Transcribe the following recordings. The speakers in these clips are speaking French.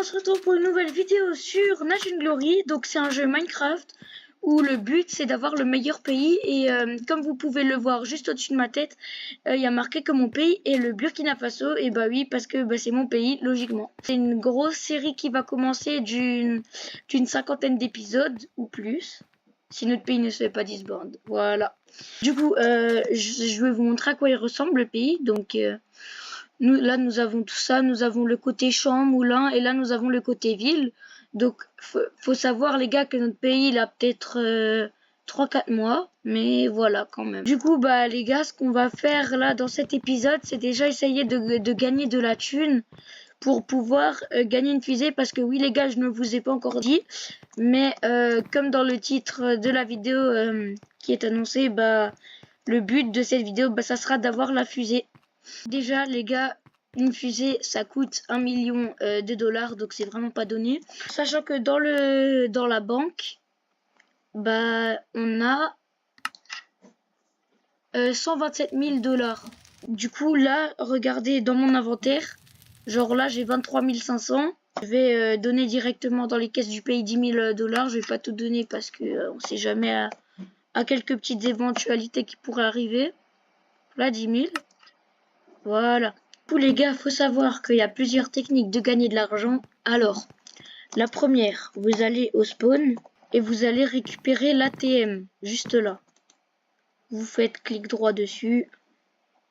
on se retrouve pour une nouvelle vidéo sur Nation Glory. Donc c'est un jeu Minecraft où le but c'est d'avoir le meilleur pays. Et comme vous pouvez le voir juste au-dessus de ma tête, il y a marqué que mon pays est le Burkina Faso. Et bah oui, parce que c'est mon pays, logiquement. C'est une grosse série qui va commencer d'une cinquantaine d'épisodes ou plus. Si notre pays ne se fait pas disband. Voilà. Du coup, je vais vous montrer à quoi il ressemble le pays. Donc... nous avons tout ça, nous avons le côté champ, moulin, et là nous avons le côté ville. Donc faut savoir les gars que notre pays il a peut-être 3-4 mois, mais voilà quand même. Du coup les gars, ce qu'on va faire là dans cet épisode, c'est déjà essayer de gagner de la thune pour pouvoir gagner une fusée, parce que oui les gars, je ne vous ai pas encore dit, mais comme dans le titre de la vidéo qui est annoncé, le but de cette vidéo ça sera d'avoir la fusée. Déjà les gars, une fusée ça coûte 1 million de dollars, donc c'est vraiment pas donné. Sachant que dans la banque, on a 127 000 dollars. Du coup là, regardez dans mon inventaire, genre là j'ai 23 500. Je vais donner directement dans les caisses du pays 10 000 dollars. Je vais pas tout donner parce que on sait jamais à quelques petites éventualités qui pourraient arriver. Là 10 000. Voilà. Pour les gars, faut savoir qu'il y a plusieurs techniques de gagner de l'argent. Alors, la première, vous allez au spawn et vous allez récupérer l'ATM, juste là. Vous faites clic droit dessus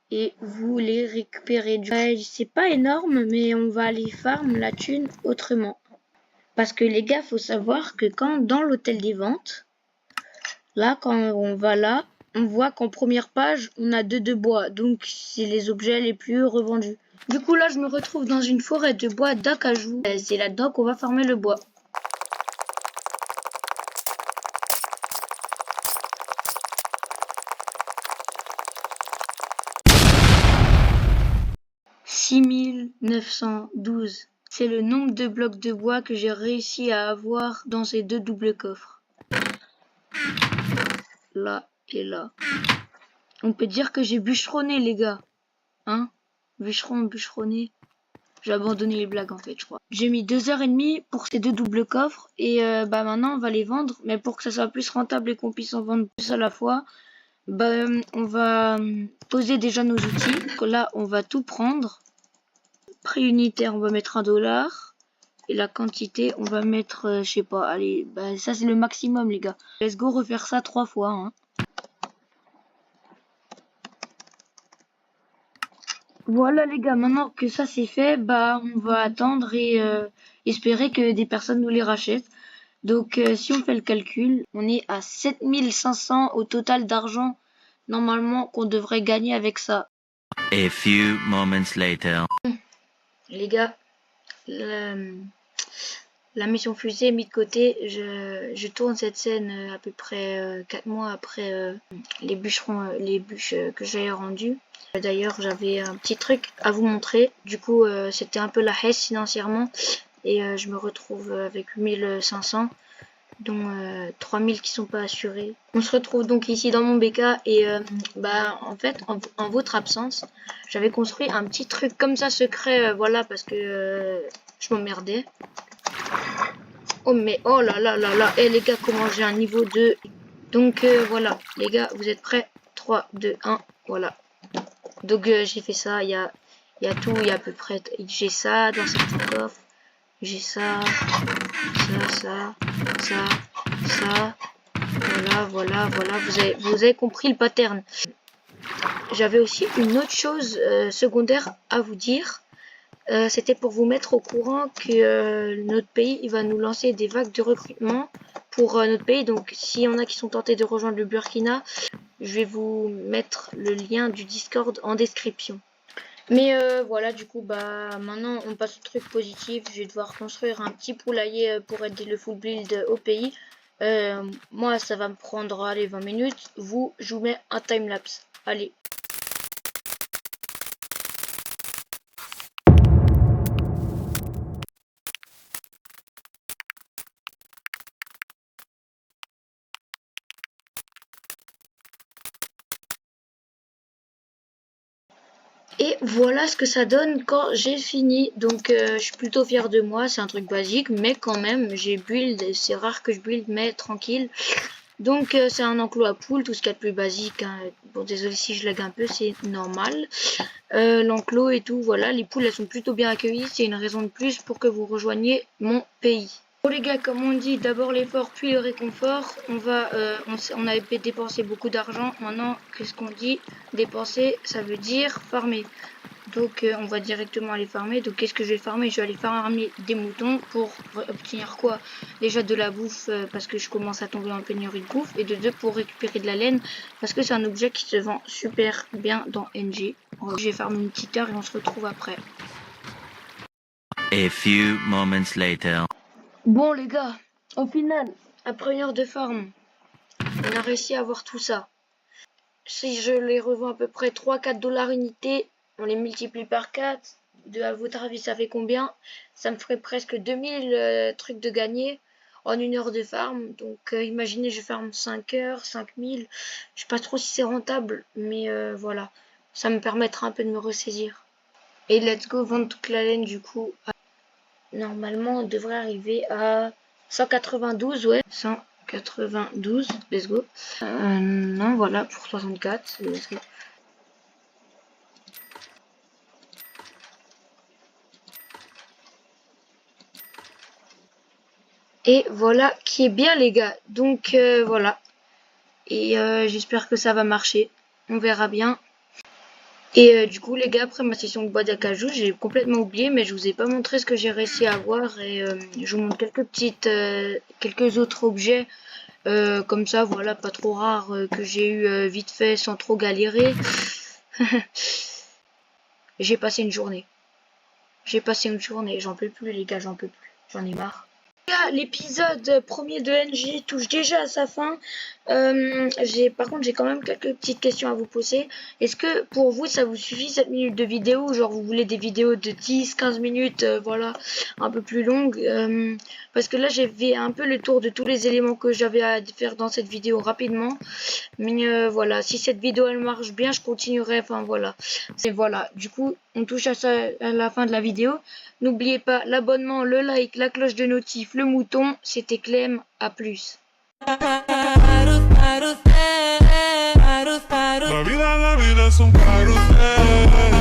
et vous les récupérez. C'est pas énorme, mais on va aller farm la thune autrement. Parce que les gars, faut savoir que quand dans l'hôtel des ventes, là, quand on va là, on voit qu'en première page, on a 2 de bois. Donc, c'est les objets les plus revendus. Du coup, là, je me retrouve dans une forêt de bois d'acajou. C'est là-dedans qu'on va farmer le bois. « 6912 ». C'est le nombre de blocs de bois que j'ai réussi à avoir dans ces 2 doubles coffres. Là et là. On peut dire que j'ai bûcheronné, les gars. Hein? Bûcheronné. J'ai abandonné les blagues en fait, je crois. J'ai mis 2h30 pour ces 2 doubles coffres. Et maintenant, on va les vendre. Mais pour que ça soit plus rentable et qu'on puisse en vendre plus à la fois, on va poser déjà nos outils. Là, on va tout prendre. Prix unitaire, on va mettre 1 dollar. Et la quantité, on va mettre, je sais pas, allez, ça c'est le maximum, les gars. Let's go refaire ça 3 fois, hein. Voilà les gars, maintenant que ça c'est fait, on va attendre et espérer que des personnes nous les rachètent. Donc si on fait le calcul, on est à 7500 au total d'argent normalement qu'on devrait gagner avec ça. A few moments later. Les gars, la mission fusée est mise de côté. Je tourne cette scène à peu près 4 mois après les bûches que j'ai rendues. D'ailleurs, j'avais un petit truc à vous montrer. Du coup, c'était un peu la hesse financièrement. Et je me retrouve avec 8500, dont 3000 qui sont pas assurés. On se retrouve donc ici dans mon BK. Et en fait, en votre absence, j'avais construit un petit truc comme ça secret. Voilà, parce que je m'emmerdais. Oh mais oh là là là là. Et les gars, comment j'ai un niveau 2. Donc voilà, les gars, vous êtes prêts? 3, 2, 1, voilà. Donc j'ai fait ça, il y a tout, il y a à peu près, j'ai ça dans certains coffres, j'ai ça, voilà, vous avez compris le pattern. J'avais aussi une autre chose secondaire à vous dire. C'était pour vous mettre au courant que notre pays il va nous lancer des vagues de recrutement pour notre pays. Donc s'il y en a qui sont tentés de rejoindre le Burkina, je vais vous mettre le lien du Discord en description. Mais voilà, du coup, maintenant on passe au truc positif. Je vais devoir construire un petit poulailler pour aider le full build au pays. Moi, ça va me prendre, allez, 20 minutes. Vous, je vous mets un timelapse. Allez. Et voilà ce que ça donne quand j'ai fini. Donc je suis plutôt fière de moi, c'est un truc basique, mais quand même j'ai build, c'est rare que je build, mais tranquille. Donc c'est un enclos à poules, tout ce qu'il y a de plus basique, hein. Bon, désolé si je lag un peu, c'est normal. L'enclos et tout, voilà, les poules elles sont plutôt bien accueillies, c'est une raison de plus pour que vous rejoigniez mon pays. Bon les gars, comme on dit, d'abord l'effort puis le réconfort. On avait dépensé beaucoup d'argent, maintenant qu'est-ce qu'on dit? Dépenser, ça veut dire farmer. Donc on va directement aller farmer. Donc qu'est-ce que je vais farmer? Je vais aller farmer des moutons pour obtenir quoi? Déjà de la bouffe parce que je commence à tomber en pénurie de bouffe. Et de deux pour récupérer de la laine parce que c'est un objet qui se vend super bien dans NG. Je vais farmer une petite heure et on se retrouve après. A few moments later. Bon les gars, au final, après une heure de farm, on a réussi à avoir tout ça. Si je les revends à peu près 3-4 $ unité, on les multiplie par 4. À votre avis, ça fait combien? Ça me ferait presque 2000 trucs de gagner en une heure de farm. Donc imaginez, je farm 5 heures, 5000. Je sais pas trop si c'est rentable, mais voilà. Ça me permettra un peu de me ressaisir. Et let's go vendre toute la laine du coup. Normalement, on devrait arriver à 192, ouais. 192, let's go. Non, voilà, pour 64, let's go. Et voilà qui est bien les gars. Donc voilà. Et j'espère que ça va marcher. On verra bien. Et du coup les gars, après ma session de bois d'acajou, j'ai complètement oublié, mais je vous ai pas montré ce que j'ai réussi à avoir. Et je vous montre quelques autres objets. Comme ça, voilà, pas trop rares que j'ai eu vite fait sans trop galérer. J'ai passé une journée. J'en peux plus les gars, j'en peux plus. J'en ai marre. L'épisode premier de NG touche déjà à sa fin. Par contre, j'ai quand même quelques petites questions à vous poser. Est-ce que pour vous, ça vous suffit 7 minutes de vidéo? Genre, vous voulez des vidéos de 10-15 minutes, voilà, un peu plus longues? Parce que là, j'ai fait un peu le tour de tous les éléments que j'avais à faire dans cette vidéo rapidement. Mais voilà, si cette vidéo elle marche bien, je continuerai. Enfin voilà. Et voilà, du coup, on touche à la fin de la vidéo. N'oubliez pas l'abonnement, le like, la cloche de notif, le mouton. C'était Clem, à plus. La vida es un carrusel.